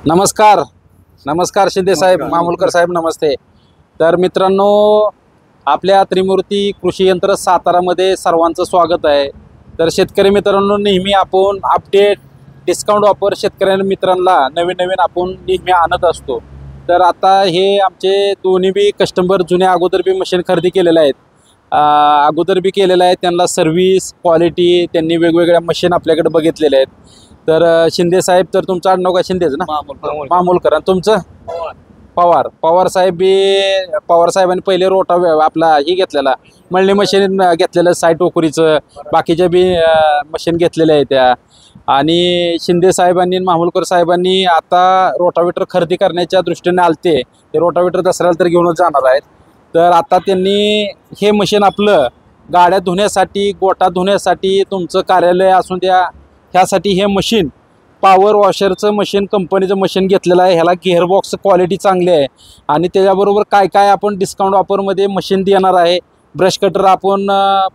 नमस्कार नमस्कार शिंदे साहेब, मामुलकर साहेब, नमस्ते। तर मित्रांनो, आपल्या त्रिमूर्ती कृषी यंत्र सातारामध्ये सर्वांचं स्वागत आहे। तर शेतकरी मित्रांनो, नेहमी आपण अपडेट डिस्काउंट ऑफर शेतकरी मित्रांना नवीन आपण नेहमी आणत असतो। तर आता हे आमचे दोन्ही बी कस्टमर जुने अगोदर बी मशीन खरेदी केलेले आहेत, अगोदर बी केलेलं आहे। त्यांना सर्व्हिस क्वालिटी त्यांनी वेगवेगळ्या मशीन आपल्याकडे बघितलेले आहेत। तर शिंदे साहेब, तर तुमचं आडनाव काय शिंदेच ना? मामुलकर। आणि तुमचं? पवार। पवार साहेब बी, पवार साहेबांनी पहिले रोटा आपला ही घेतलेला, मळणी मशीन घेतलेलं, साईट टोकरीचं, बाकीच्या बी मशीन घेतलेल्या आहेत त्या। आणि शिंदे साहेबांनी मामुलकर साहेबांनी आता रोटावेटर खरेदी करण्याच्या दृष्टीने आलते, ते रोटावेटर दसऱ्याला तर घेऊनच जाणार आहेत। तर आता त्यांनी हे मशीन आपलं गाड्या धुण्यासाठी, गोटा धुण्यासाठी, तुमचं कार्यालय असून द्या, ह्यासाठी हे मशीन पॉवर वॉशरचं मशीन, कंपनीचं मशीन घेतलेलं आहे। ह्याला गिअरबॉक्स क्वालिटी चांगली आहे आणि त्याच्याबरोबर काय काय आपण डिस्काउंट ऑफरमध्ये मशीन देणार आहे। ब्रश कटर आपण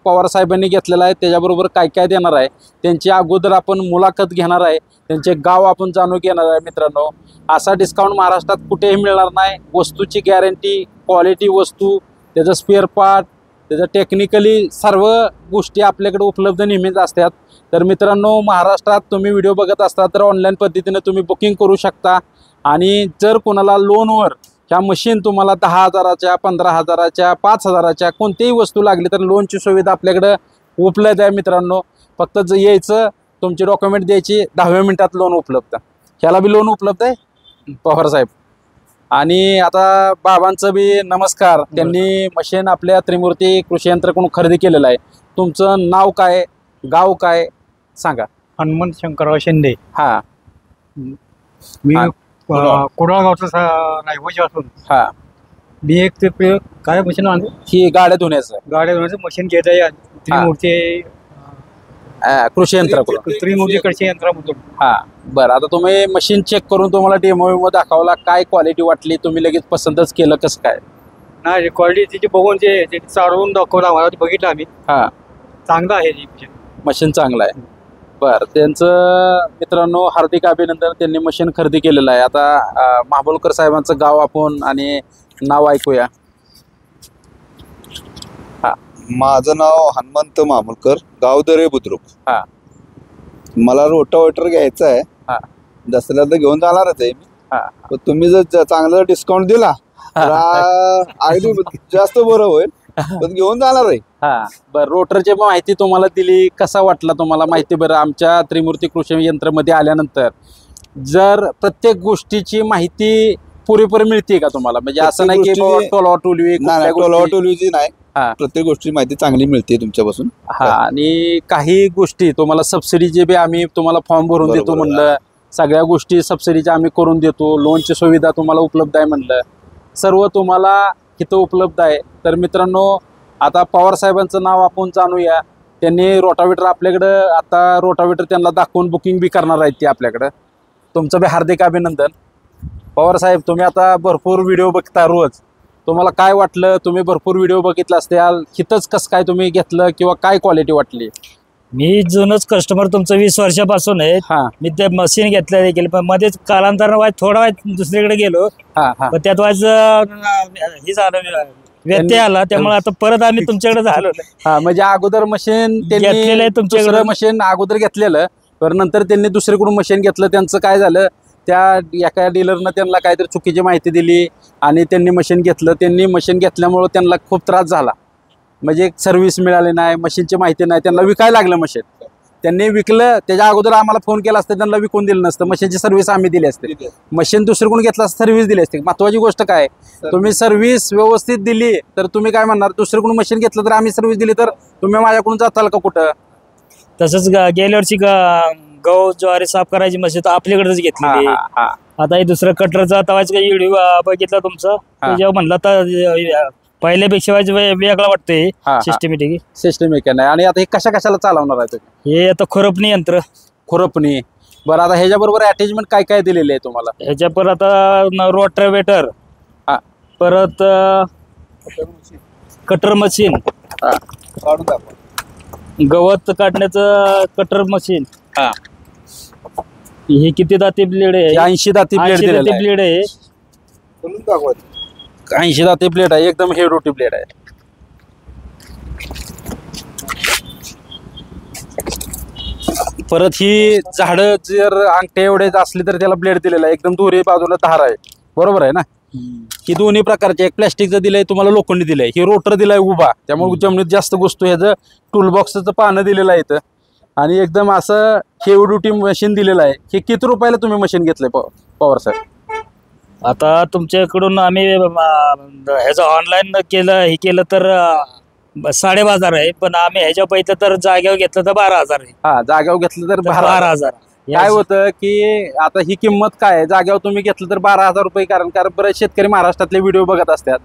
पवार साहेबांनी घेतलेला आहे, त्याच्याबरोबर काय काय देणार आहे त्यांची अगोदर आपण मुलाखत घेणार आहे, त्यांचे गाव आपण जाणून घेणार आहे। मित्रांनो, असा डिस्काउंट महाराष्ट्रात कुठेही मिळणार नाही। वस्तूची गॅरंटी, क्वालिटी वस्तू, त्याचं स्पेअर पार्ट, त्याचं टेक्निकली सर्व गोष्टी आपल्याकडे उपलब्ध नेहमीच असतात। तर मित्रांनो, महाराष्ट्रात तुम्ही व्हिडिओ बघत असता तर ऑनलाईन पद्धतीने तुम्ही बुकिंग करू शकता। आणि जर कोणाला लोनवर ह्या मशीन तुम्हाला 10,000च्या, 15,000च्या, 5,000च्या कोणतीही वस्तू लागली तर लोनची सुविधा आपल्याकडे उपलब्ध आहे। मित्रांनो, फक्त यायचं, तुमचे डॉक्युमेंट द्यायची, 10व्या मिनिटात लोन उपलब्ध। ह्याला बी लोन उपलब्ध आहे पवार साहेब। आणि आता बाबांचं बी नमस्कार, त्यांनी मशीन आपल्या त्रिमूर्ती कृषी यंत्राकडून खरेदी केलेलं आहे। तुमचं नाव काय, गाव काय सांगा? हनुमंत शंकरराव शिंदे। हा, मी कुडाळ गावचा रहिवासी असून मी एक ते काय मशीन आणलं, ही गाड्या धुण्याचं, गाड्या धुण्याचं मशीन घेत आहे त्रिमूर्ती कृषी यंत्राकडून, त्रिमूर्ती कृषी यंत्रामधून। हा, बरं। आता तुम्ही मशीन चेक करून तुम्हाला डेमो दाखवला, काय क्वालिटी वाटली, तुम्ही लगेच पसंतच केलं कसं काय? नाही, क्वालिटी तिची बघून ते चालवून दाखवलं आम्हाला, बघितलं आम्ही। हा, चांगलं आहे मशीन चांगलं आहे। बरं, त्यांचं मित्रांनो हार्दिक अभिनंदन, त्यांनी मशीन खरेदी केलेलं आहे। आता मामुलकर साहेबांचं गाव आपण आणि नाव ऐकूया। हा, माझं नाव हनुमंत मामुलकर, गाव दरे बुद्रुक। हा, मला रोटावेटर घ्यायचं आहे, हा, दसऱ्याला तर घेऊन जाणारच आहे मी। हा, पण तुम्ही जर चांगला डिस्काउंट दिला तर अगदी जास्त बरं होईल, पण घेऊन जाणार आहे। हा, बरं। रोटरची माहिती तुम्हाला दिली, कसा वाटला तुम्हाला माहिती? बरं, आमच्या त्रिमूर्ती कृषी यंत्रामध्ये आल्यानंतर जर प्रत्येक गोष्टीची माहिती पुरेपूर मिळते का तुम्हाला? म्हणजे असं नाही की टोलवाटोलवी नाही, प्रत्येक गोष्टीची माहिती चांगली मिळते तुमच्यापासून। हा, आणि काही गोष्टी तुम्हाला सबसिडीचे बी आम्ही तुम्हाला फॉर्म भरून देतो म्हणलं, सगळ्या गोष्टी सबसिडीच्या आम्ही करून देतो, लोनची सुविधा तुम्हाला उपलब्ध आहे म्हणलं, सर्व तुम्हाला इथं उपलब्ध आहे। तर मित्रांनो, आता पवार साहेबांचं नाव आपण जाणूया। त्यांनी रोटावेटर आपल्याकडं, आता रोटावेटर त्यांना दाखवून बुकिंग बी करणार आहेत ते आपल्याकडं। तुमचं बी हार्दिक अभिनंदन पवार साहेब। तुम्ही आता भरपूर व्हिडिओ बघता रोज, तुम्हाला काय वाटलं? तुम्ही भरपूर व्हिडिओ बघितला असत्याल, हिथंच कसं काय तुम्ही घेतलं किंवा काय क्वालिटी वाटली? मी जुनच कस्टमर तुमचं 20 वर्षापासून आहे। मी ते मशीन घेतलं देखील, पण मध्येच कालांतरानं थोडा वेळ दुसरीकडे गेलो, पण त्यात हे झालं, व्यत्यय आला, त्यामुळे आता परत आम्ही तुमच्याकडे झालो। हा, म्हणजे अगोदर मशीन घेतलेलं आहे तुमच्याकडे, मशीन अगोदर घेतलेलं, पण नंतर त्यांनी दुसरीकडून मशीन घेतलं। त्यांचं काय झालं, त्या एका डीलरनं त्यांना काहीतरी चुकीची माहिती दिली आणि त्यांनी मशीन घेतलं। त्यांनी मशीन घेतल्यामुळं त्यांना खूप त्रास झाला, म्हणजे सर्व्हिस मिळाली नाही, मशीनची माहिती नाही, त्यांना विकायला लागलं मशीन। त्यांनी विकलं, त्याच्या अगोदर आम्हाला फोन केला असता, त्यांना विकून दिलं नसतं, मशीनची सर्व्हिस आम्ही दिली असते, मशीन दुसरीकडून घेतला असतं, सर्व्हिस दिली असते। महत्वाची गोष्ट काय, तुम्ही सर्व्हिस व्यवस्थित दिली तर तुम्ही काय म्हणणार, दुसरीकडून मशीन घेतलं तर आम्ही सर्व्हिस दिली तर तुम्ही माझ्याकडून जाताल का कुठं? तसंच गेल्या वर्षी गहू ज्वारी साफ करायची मशीन तर आपल्याकडेच घेतली। आता हे दुसरं कटरचा तवाच काही व्हिडिओ बघितला तुमचा, जेव्हा म्हणलं तर पहिल्यापेक्षा वेगळा वाटतंय सिस्टमॅटिक नाही। आणि आता हे कशाला चालवणार आहे तुम्ही? हे आता खुरपणी यंत्र, खुरपणी। बरं, आता ह्याच्याबरोबर अटॅचमेंट काय काय दिलेले आहे तुम्हाला? ह्याच्या परत आता रोटावेटर, परत कटर मशीन, गवत काढण्याचं कटर मशीन, हे किती दाती ब्लेड आहे? 80 दाती ब्लेड 80 दिलेला दाती आहे. ब्लेड आहे. बोलून दाखवा. 80 दाती ब्लेड आहे, एकदम हेवी ड्युटी ब्लेड आहे. परत ही झाडं जर अंगठ्या एवढे असली तर त्याला ब्लेड दिलेला आहे, एकदम दोन्ही बाजूला धार आहे, बरोबर आहे ना. ही दोन्ही प्रकारचे, एक प्लॅस्टिकचं दिलंय तुम्हाला, लोखंडी दिलंय, ही रोटर दिलाय उभा, त्यामुळे जमिनीत जास्त घुसतो. ह्याचं टूलबॉक्सचं पानं दिलेलं आहे इथं आणि एकदम असं हेवी ड्युटी मशीन दिलेलं आहे. हे किती रुपयाला तुम्ही मशीन घेतलंय पवार साहेब? आता तुमच्याकडून आम्ही ह्याचं ऑनलाईन हे केलं तर 12,500 आहे, पण आम्ही ह्याच्या पहिलं तर जागेवर घेतलं तर 12,000 आहे. हा, जागेवर घेतलं तर 12,000. काय होतं की आता ही किंमत काय आहे, जागेवर तुम्ही घेतलं तर 12,000 रुपये, कारण बरेच शेतकरी महाराष्ट्रातले व्हिडिओ बघत असतात.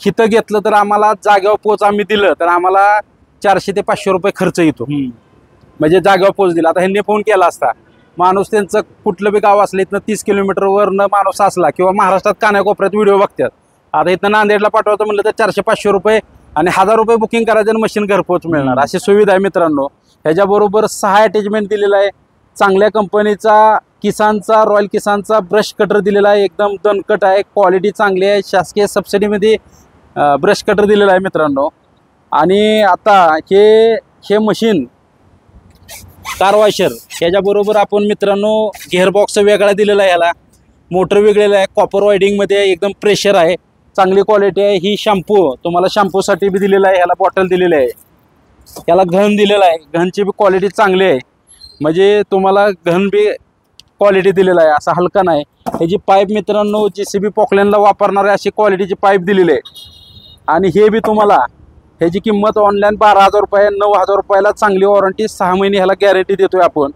हिथं घेतलं तर आम्हाला जागेवर पोच आम्ही दिलं तर आम्हाला 400 ते 500 रुपये खर्च येतो, म्हणजे जागेवर पोच दिला. आता ह्यांनी फोन केला असता, माणूस त्यांचं कुठलं बी गाव असलं, इथनं 30 किलोमीटरवरनं माणूस असला किंवा महाराष्ट्रात कानाकोपऱ्यात व्हिडिओ बघतात, आता इथं नांदेडला पाठवायचं म्हणलं तर 400-500 रुपये आणि 1000 रुपये बुकिंग करायचं आणि मशीन घरपोच मिळणार, अशी सुविधा आहे मित्रांनो. ह्याच्याबरोबर 6 अटॅचमेंट दिलेला आहे. चांगल्या कंपनीचा किसानचा, रॉयल किसानचा ब्रश कटर दिलेला आहे, एकदम दणकट आहे, क्वालिटी चांगली आहे, शासकीय सबसिडीमध्ये ब्रश कटर दिलेला आहे मित्रांनो. आणि आता हे मशीन कार वॉशर, ह्याच्याबरोबर आपण मित्रांनो गेअरबॉक्स वेगळा दिलेला आहे, ह्याला मोटर वेगळेला आहे, कॉपर वायडिंगमध्ये एकदम प्रेशर आहे, चांगली क्वालिटी आहे. ही शॅम्पू तुम्हाला शॅम्पूसाठी बी दिलेला आहे, ह्याला बॉटल दिलेली आहे, ह्याला घन दिलेला आहे, घनची बी क्वालिटी चांगली आहे, म्हणजे तुम्हाला घन बी क्वालिटी दिलेला आहे, असा हलका नाही. ह्याची पाईप मित्रांनो JCB पॉकलॅनला वापरणारे अशी क्वालिटीची पाईप दिलेली आहे. आणि हे बी तुम्हाला ह्याची किंमत ऑनलाईन 12,000 रुपये, 9,000 रुपयाला चांगली वॉरंटी, 6 महिने ह्याला गॅरंटी देतोय आपण.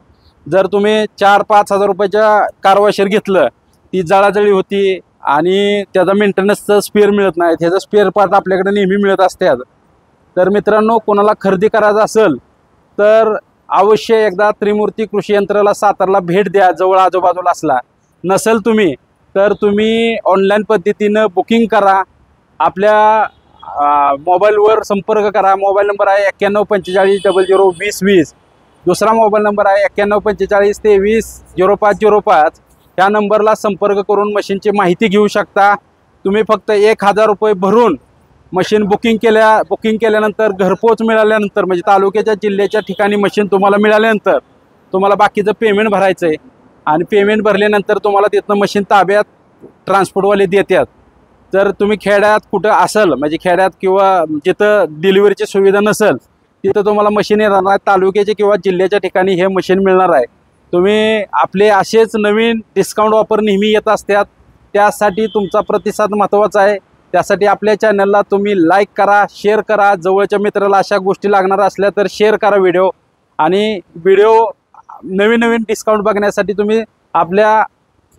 जर तुम्ही 4-5 हजार रुपयाच्या कार वॉशर घेतलं, ती जळाजळी होती आणि त्याचा मेंटेनन्सचं स्पेअर मिळत नाही, त्याचं स्पेअर पार्ट आपल्याकडे नेहमी मिळत असतात. तर मित्रांनो, कोणाला खरेदी करायचं असेल तर अवश्य एकदा त्रिमूर्ती कृषी यंत्राला सातारला भेट द्या, जवळ आजूबाजूला असला. नसेल तुम्ही तर तुम्ही ऑनलाईन पद्धतीनं बुकिंग करा, आपल्या मोबाईलवर संपर्क करा. मोबाईल नंबर आहे 9145002020. दुसरा मोबाईल नंबर आहे 9145230505. ह्या नंबरला संपर्क करून मशीनची माहिती घेऊ शकता. तुम्ही फक्त 1,000 रुपये भरून मशीन बुकिंग केल्यानंतर घरपोच मिळाल्यानंतर, म्हणजे तालुक्याच्या जिल्ह्याच्या ठिकाणी मशीन तुम्हाला मिळाल्यानंतर तुम्हाला बाकीचं पेमेंट भरायचं आहे आणि पेमेंट भरल्यानंतर तुम्हाला तिथनं मशीन ताब्यात ट्रान्सपोर्टवाले देतात. जर तुम्ही खेड्यात कुठं असेल, म्हणजे खेड्यात किंवा जिथं डिलिव्हरीची सुविधा नसेल, तिथं तुम्हाला मशीन येणार नाही, तालुक्याच्या किंवा जिल्ह्याच्या ठिकाणी हे मशीन मिळणार आहे. तुम्ही आपले असेच नवीन डिस्काउंट ऑफर नेहमी येत असतात, त्यासाठी तुमचा प्रतिसाद महत्त्वाचा आहे. त्यासाठी आपल्या चॅनलला तुम्ही लाईक करा, शेअर करा, जवळच्या मित्राला अशा गोष्टी लागणार असल्या तर शेअर करा व्हिडिओ. आणि नवीन डिस्काउंट बघण्यासाठी तुम्ही आपल्या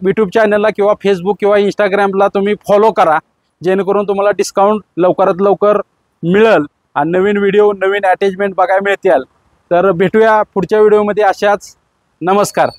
यूट्यूब चॅनलला किंवा फेसबुक किंवा इंस्टाग्रामला तुम्ही फॉलो करा, जेणेकरून तुम्हाला डिस्काउंट लवकरात लवकर मिळेल आणि नवीन व्हिडिओ, नवीन अटॅचमेंट बघायला मिळतील. तर भेटूया पुढच्या व्हिडिओमध्ये अशाच. नमस्कार.